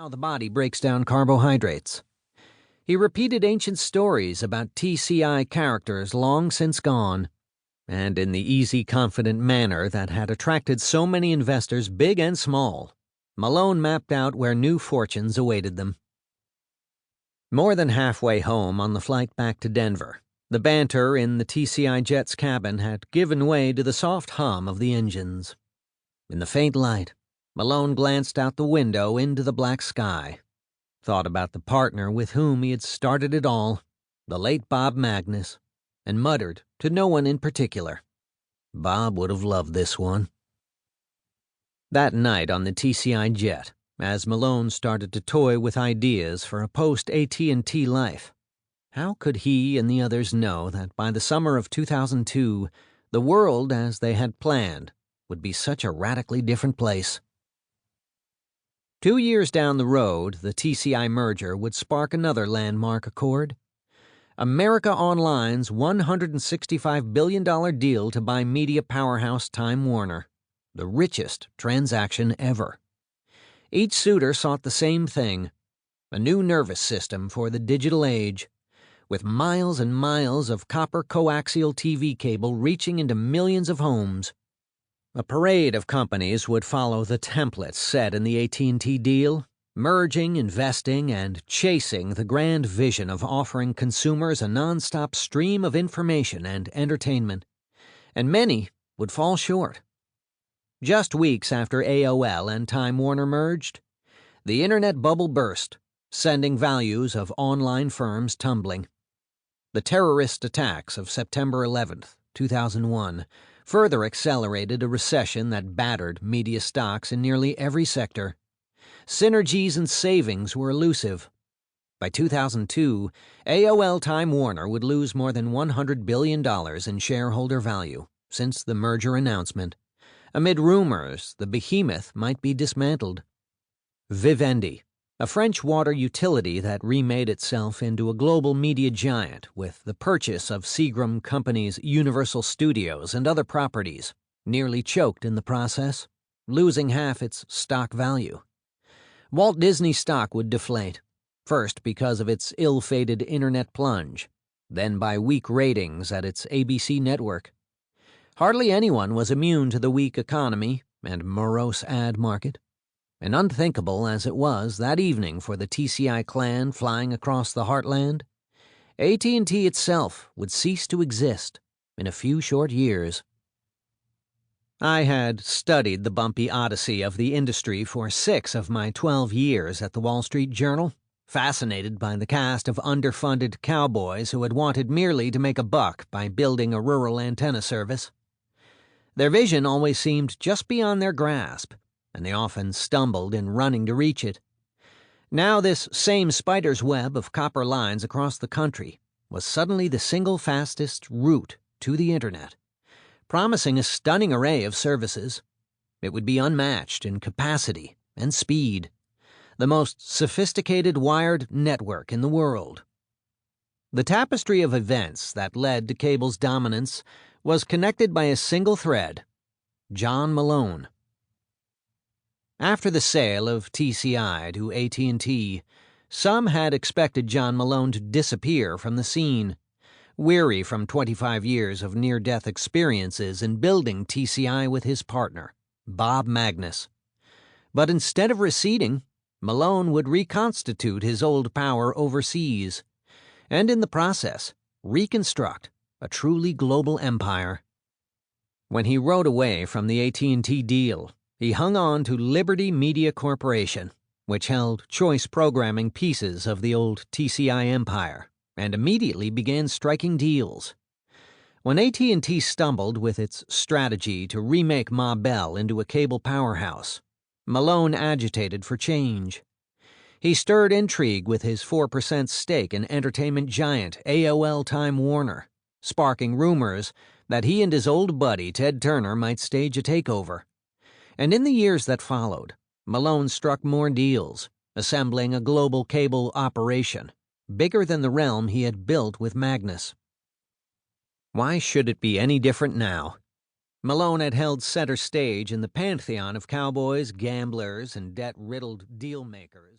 how the body breaks down carbohydrates. He repeated ancient stories about TCI characters long since gone, and in the easy, confident manner that had attracted so many investors big and small, Malone mapped out where new fortunes awaited them. More than halfway home on the flight back to Denver, the banter in the TCI jet's cabin had given way to the soft hum of the engines. In the faint light, Malone glanced out the window into the black sky, thought about the partner with whom he had started it all, the late Bob Magnus, and muttered to no one in particular, "Bob would have loved this one." That night on the TCI jet, as Malone started to toy with ideas for a post-AT&T life, how could he and the others know that by the summer of 2002, the world as they had planned would be such a radically different place? 2 years down the road, the TCI merger would spark another landmark accord. America Online's $165 billion deal to buy media powerhouse Time Warner, the richest transaction ever. Each suitor sought the same thing, a new nervous system for the digital age, with miles and miles of copper coaxial TV cable reaching into millions of homes. A parade of companies would follow the templates set in the AT&T deal, merging, investing, and chasing the grand vision of offering consumers a non-stop stream of information and entertainment. And many would fall short. Just weeks after AOL and Time Warner merged, the internet bubble burst, sending values of online firms tumbling. The terrorist attacks of September 11th, 2001, further accelerated a recession that battered media stocks in nearly every sector. Synergies and savings were elusive. By 2002, AOL Time Warner would lose more than $100 billion in shareholder value since the merger announcement. Amid rumors, the behemoth might be dismantled. Vivendi, a French water utility that remade itself into a global media giant with the purchase of Seagram Company's Universal Studios and other properties, nearly choked in the process, losing half its stock value. Walt Disney stock would deflate, first because of its ill-fated internet plunge, then by weak ratings at its ABC network. Hardly anyone was immune to the weak economy and morose ad market. And unthinkable as it was that evening for the TCI clan flying across the heartland, AT&T itself would cease to exist in a few short years. I had studied the bumpy odyssey of the industry for 6 of my 12 years at the Wall Street Journal, fascinated by the cast of underfunded cowboys who had wanted merely to make a buck by building a rural antenna service. Their vision always seemed just beyond their grasp, and they often stumbled in running to reach it. Now this same spider's web of copper lines across the country was suddenly the single fastest route to the internet, promising a stunning array of services. It would be unmatched in capacity and speed, the most sophisticated wired network in the world. The tapestry of events that led to cable's dominance was connected by a single thread: John Malone. After the sale of TCI to AT&T, some had expected John Malone to disappear from the scene, weary from 25 years of near-death experiences in building TCI with his partner, Bob Magnus. But instead of receding, Malone would reconstitute his old power overseas, and in the process, reconstruct a truly global empire. When he rode away from the AT&T deal, he hung on to Liberty Media Corporation, which held choice programming pieces of the old TCI empire, and immediately began striking deals. When AT&T stumbled with its strategy to remake Ma Bell into a cable powerhouse, Malone agitated for change. He stirred intrigue with his 4% stake in entertainment giant AOL Time Warner, sparking rumors that he and his old buddy Ted Turner might stage a takeover. And in the years that followed, Malone struck more deals, assembling a global cable operation, bigger than the realm he had built with Magnus. Why should it be any different now? Malone had held center stage in the pantheon of cowboys, gamblers, and debt-riddled deal-makers.